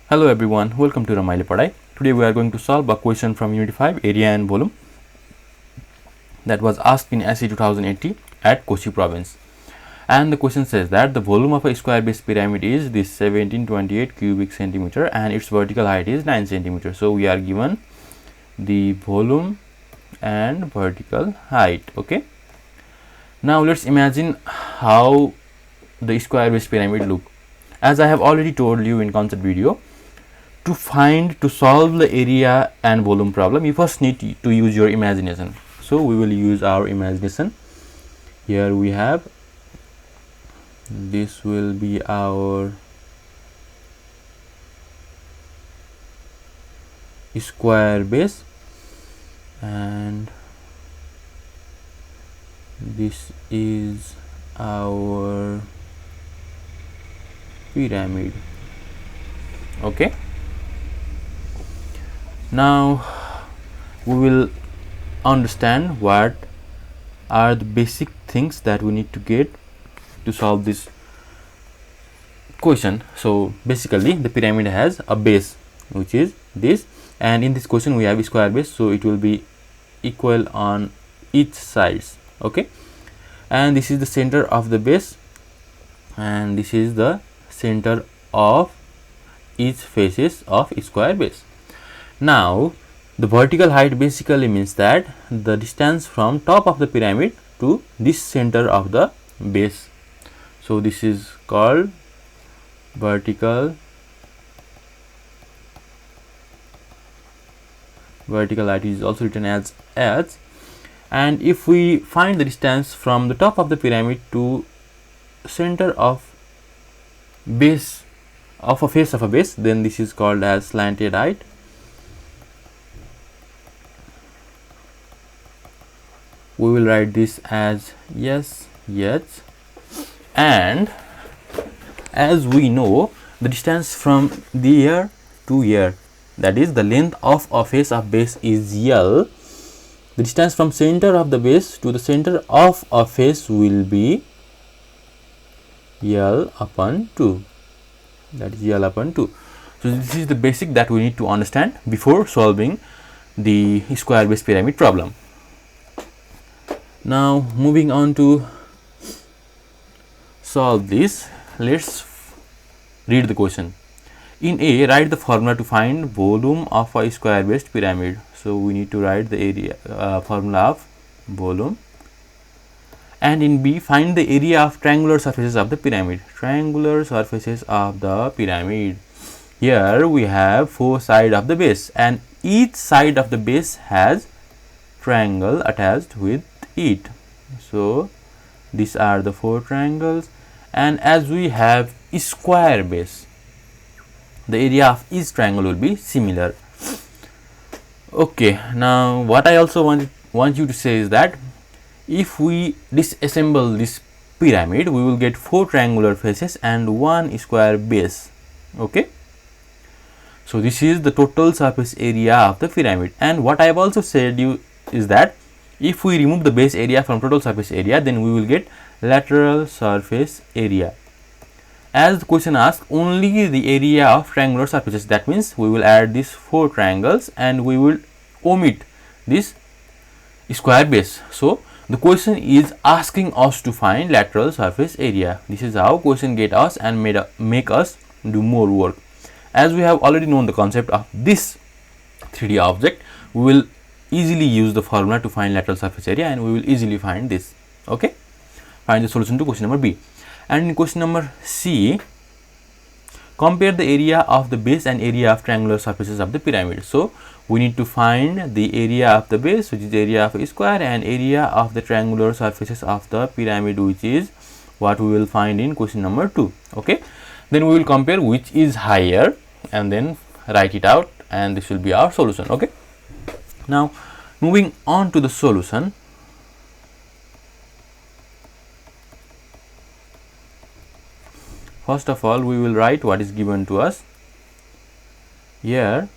Hello everyone, welcome to Ramaile Padai. Today we are going to solve a question from Unit 5, Area and Volume, that was asked in SE 2080 at Koshi Province. And the question says that the volume of a square base pyramid is this 1728 cubic centimeter and its vertical height is 9 centimeter. So we are given the volume and vertical height. Okay. Now let's imagine how the square base pyramid look. As I have already told you in concept video, to solve the area and volume problem, you first need to use your imagination. So we will use our imagination. Here we have, this will be our square base and this is our pyramid. Okay. Now we will understand what are the basic things that we need to get to solve this question. So basically the pyramid has a base which is this, and in this question we have a square base, so it will be equal on each sides. Okay, and this is the center of the base and this is the center of each faces of square base. Now the vertical height basically means that the distance from top of the pyramid to this center of the base. So this is called vertical height, is also written as h. And if we find the distance from the top of the pyramid to center of base of a face of a base, then this is called as slanted height. We will write this as yes, and as we know, the distance from there to here, that is the length of a face of base, is L. The distance from center of the base to the center of a face will be L upon 2. That is L upon 2. So this is the basic that we need to understand before solving the square base pyramid problem. Now moving on to solve this, let's read the question. In A, write the formula to find volume of a square based pyramid. So we need to write the area formula of volume. And in B, find the area of triangular surfaces of the pyramid. Triangular surfaces of the pyramid. Here we have 4 sides of the base and each side of the base has triangle attached with it. So these are the 4 triangles, and as we have a square base, the area of each triangle will be similar. Okay, now what I also want you to say is that if we disassemble this pyramid, we will get 4 triangular faces and 1 square base. Okay, so this is the total surface area of the pyramid. And what I have also said you is that if we remove the base area from total surface area, then we will get lateral surface area. As the question asks only the area of triangular surfaces, that means we will add these 4 triangles and we will omit this square base. So the question is asking us to find lateral surface area. This is how question get us and make us do more work. As we have already known the concept of this 3D object, we will easily use the formula to find lateral surface area and we will easily find this. Okay, find the solution to question number B. And in question number C, compare the area of the base and area of triangular surfaces of the pyramid. So we need to find the area of the base, which is the area of a square, and area of the triangular surfaces of the pyramid, which is what we will find in question number 2. Okay, then we will compare which is higher and then write it out, and this will be our solution. Okay, now moving on to the solution. First of all, we will write what is given to us. Here,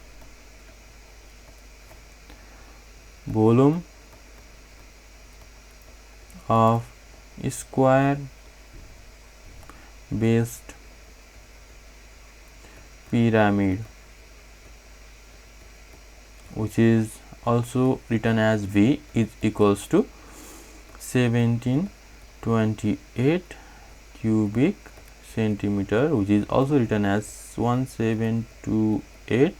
volume of square based pyramid, which is also written as V, is equals to 1728 cubic centimeter, which is also written as 1728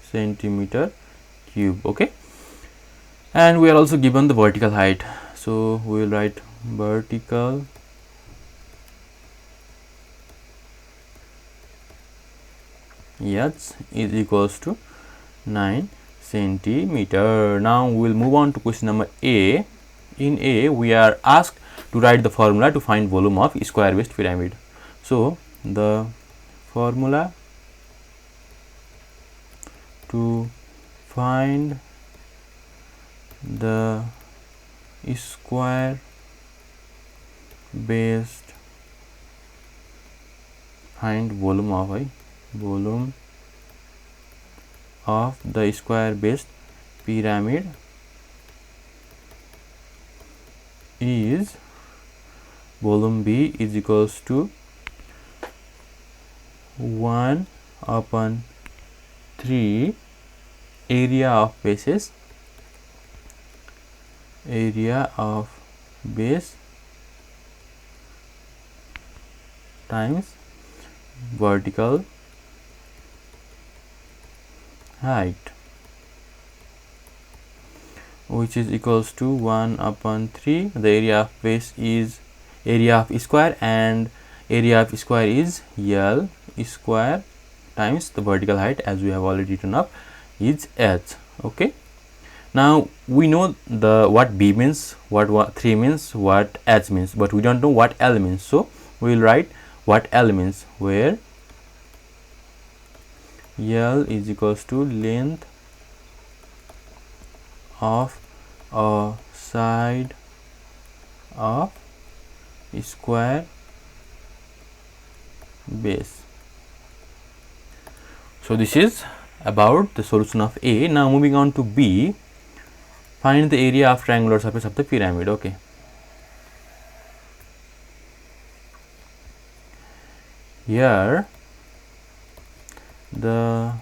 centimeter cube. Okay, and we are also given the vertical height, so we will write vertical h is equals to 9 centimeter. Now we will move on to question number A. In A, we are asked to write the formula to find volume of square based pyramid. So the formula to find the square based volume of the square based pyramid is volume B is equals to 1 upon 3 area of base times vertical height, which is equals to 1 upon 3. The area of base is area of square, and area of square is L square times the vertical height, as we have already written up, is h. Okay, now we know the what B means, what 3 means, what h means, but we don't know what L means. So we will write what L means, where L is equals to length of a side of square base. So this is about the solution of A. Now moving on to B, find the area of triangular surface of the pyramid. Okay, here the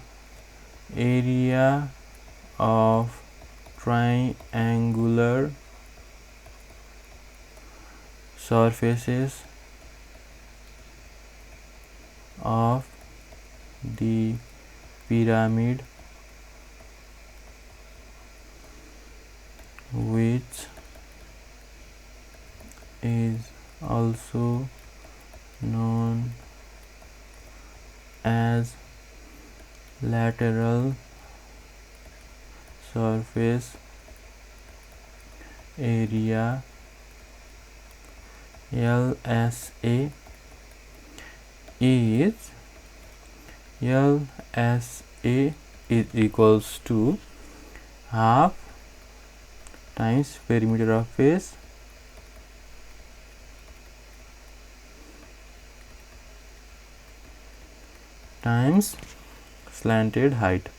area of triangular surfaces of the pyramid, which is also known as lateral surface area, LSA, is equals to half times perimeter of face times slanted height.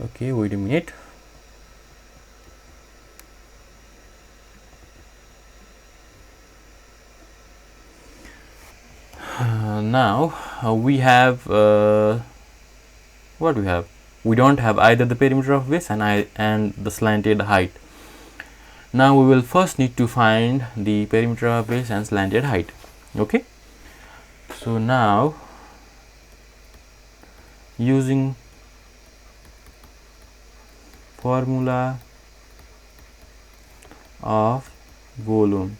Okay, wait a minute. Now we have what we have. We don't have either the perimeter of base and the slanted height. Now we will first need to find the perimeter of base and slanted height. Okay, so now using formula of volume.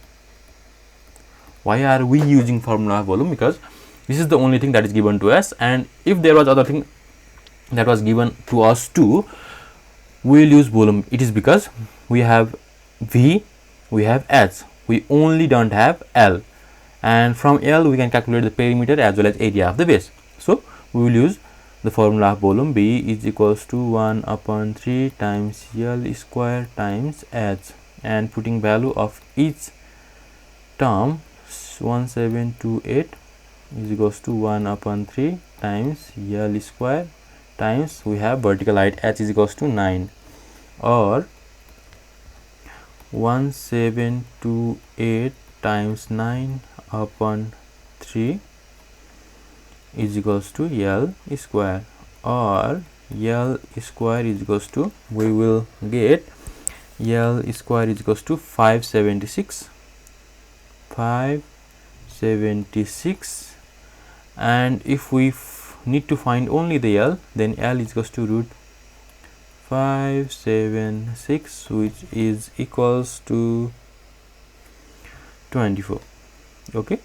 Why are we using formula of volume? Because this is the only thing that is given to us, and if there was other thing that was given to us too, we will use volume. It is because we have V, we have H, we only don't have L, and from L we can calculate the perimeter as well as area of the base. So we will use the formula of volume. B is equals to 1 upon 3 times L square times H, and putting value of each term, 1728 is equals to 1 upon 3 times L square times we have vertical height H is equals to 9. or 1728 times 9 upon 3 is equals to L square, or L square is equals to, we will get L square is equals to 576, and if we need to find only the L, then L is equals to root 576, which is equals to 24. Okay,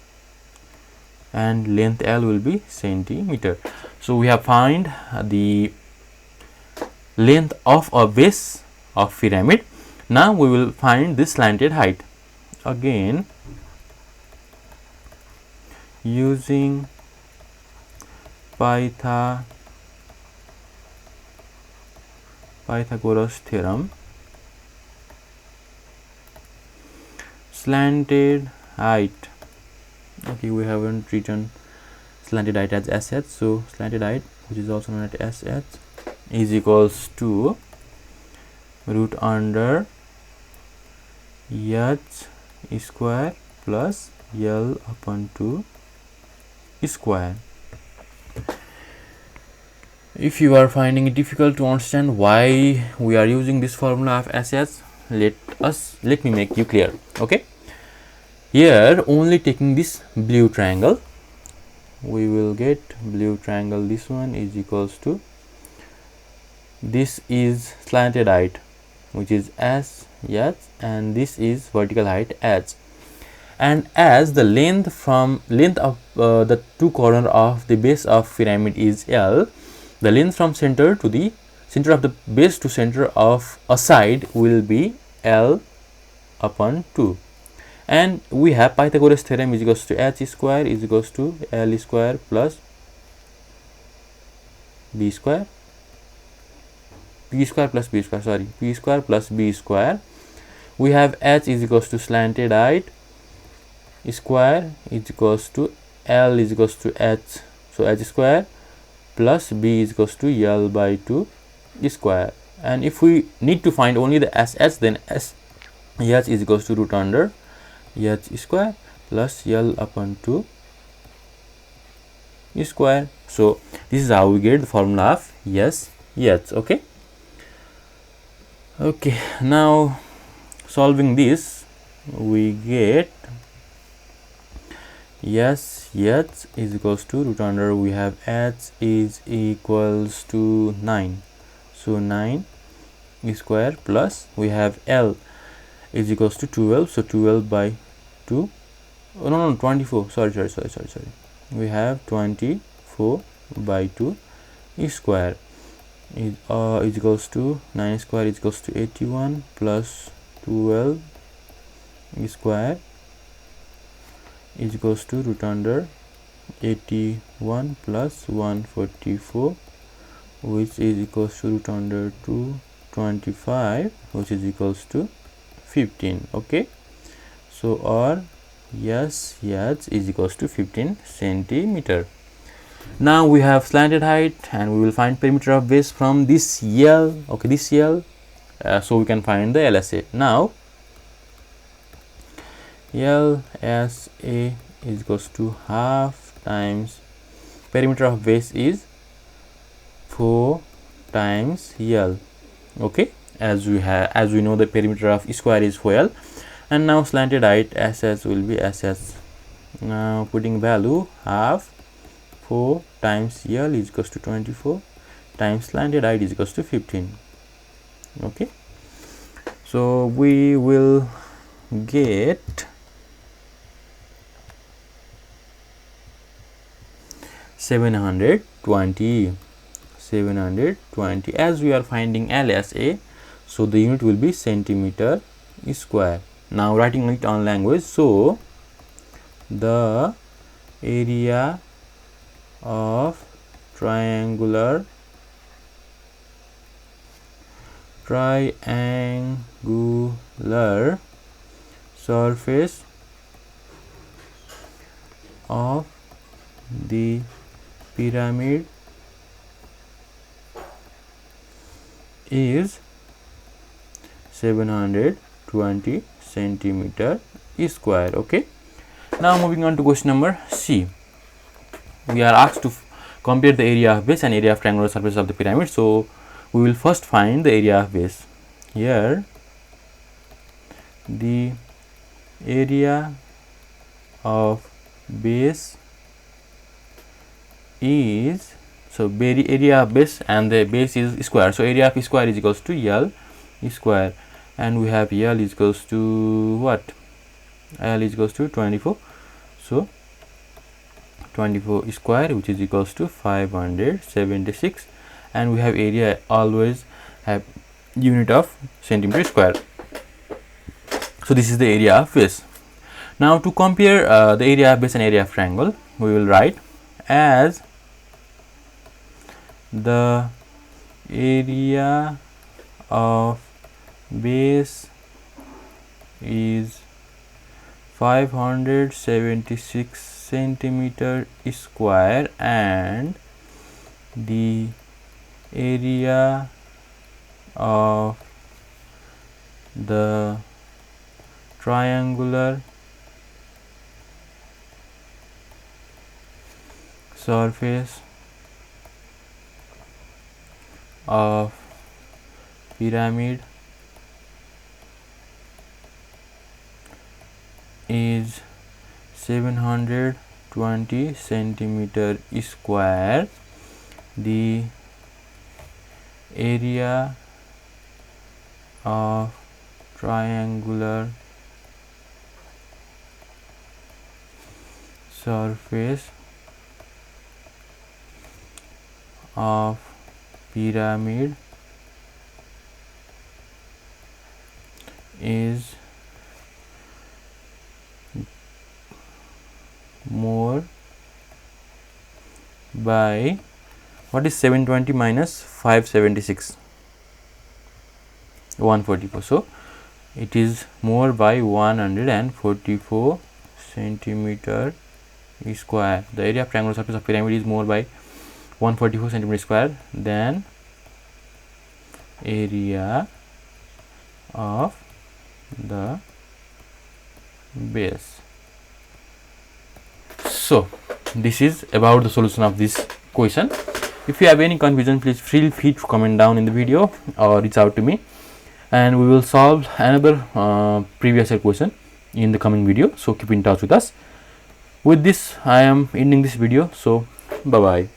and length L will be centimeter. So we have found the length of a base of pyramid. Now we will find the slanted height. Again, using Pythagoras theorem, slanted height. Okay, we haven't written slanted height as SH, so slanted height, which is also known as SH, is equals to root under H square plus L upon 2 square. If you are finding it difficult to understand why we are using this formula of SH, let me make you clear. Okay, here only taking this blue triangle, we will get blue triangle, this one is equals to, this is slanted height, which is S, and this is vertical height H. And as the length of the two corner of the base of pyramid is L, the length from center to the center of the base to center of a side will be L upon 2. And we have Pythagoras theorem is equals to H square is equals to L square plus B square, P square plus B square, sorry, P square plus B square. We have H is equals to slanted height square is equals to L is equals to H, so H square plus B is equals to L by 2 square. And if we need to find only the SH, then H is equals to root under H square plus L upon 2 square. So this is how we get the formula of H. Okay, now solving this, we get S H is equals to root under, we have H is equals to 9, so 9 square plus we have L is equals to 12, so 12 by 2, oh no 24, sorry, we have 24 by 2 square is equals to 9 square is equals to 81 plus 12 square is equals to root under 81 plus 144, which is equals to root under 225, which is equals to 15. Okay, so our S is equals to 15 centimeter. Now we have slanted height, and we will find perimeter of base from this L. Okay, this L, so we can find the LSA. Now LSA is equals to half times perimeter of base is 4 times L. Okay, as we know the perimeter of square is 4L, and now slanted height SS will be SS. Now putting value half 4 times L is equals to 24 times slanted height is equals to 15. Okay, so we will get 720. As we are finding LSA, so the unit will be centimeter square. Now writing it on language, so the area of triangular surface of the pyramid is 720 centimeter square. Okay. Now moving on to question number C. We are asked to compare the area of base and area of triangular surface of the pyramid. So we will first find the area of base. Here the area of base is, so area of base and the base is square, so area of square is equals to L square, and we have L is equals to what? L is equals to 24, so 24 square, which is equals to 576, and we have area always have unit of centimeter square. So this is the area of base. Now to compare the area of base and area of triangle, we will write as the area of base is 576 centimeter square and the area of the triangular surface of pyramid is 720 centimeter square. The area of triangular surface of pyramid is more by, what is 720 minus 576? 144. So it is more by 144 centimeter square. The area of triangular surface of pyramid is more by 144 centimeter square than area of the base. So this is about the solution of this question. If you have any confusion, please feel free to comment down in the video or reach out to me, and we will solve another previous year question in the coming video. So keep in touch with us. With this, I am ending this video. So bye bye.